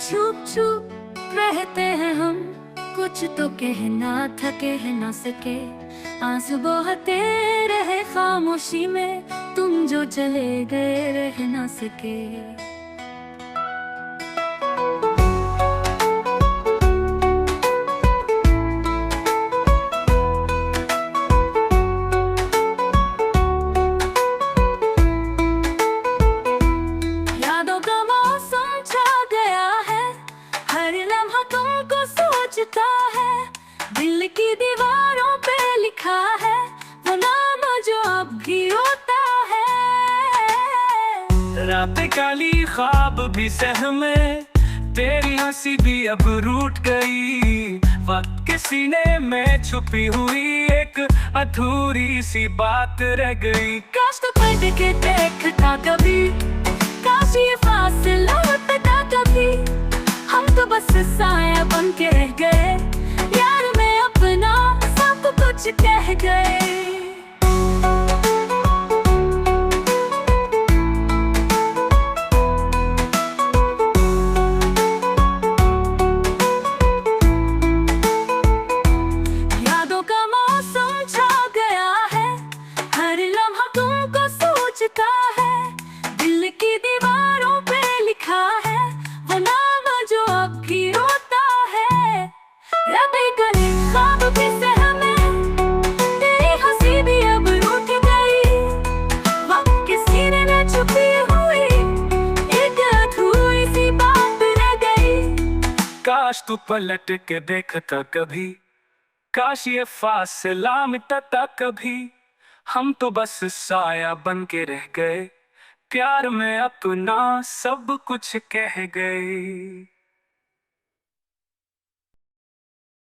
छुप छुप रहते हैं हम, कुछ तो कहना था कह ना सके। आंसू बहते रहे खामोशी में, तुम जो चले गए रह ना सके। यादों का मौसम छा गया है, हर लम्हा तुमको सोचता है। दिल की दीवारों पे लिखा है वो नाम जो अब भी होता है। रातें काली ख्वाब भी सहमे, तेरी हंसी भी अब रूठ गई। वक्त के सीने में छुपी हुई एक अधूरी सी बात रह गई। काश तो पलट के देखता कभी, काश ये फासला होता कभी। हम तो बस साया बन के रह गए, यार में अपना सब कुछ कह गए। यादों का मौसम छा गया है, हर लम्हा तुमको सोचता है। दिल की दीवारों पे लिखा है वो नाम जो अब भी होता है। रातें काली ख्वाब भी सहमे, तेरी हंसी भी अब रूठ गई। वक्त के सीने में छुपी हुई एक अधूरी सी बात रह गई। काश तू पलट के देखता कभी, काश ये फासला मिटता कभी। हम तो बस साया बन के रह गए, प्यार में अपना सब कुछ कह गए।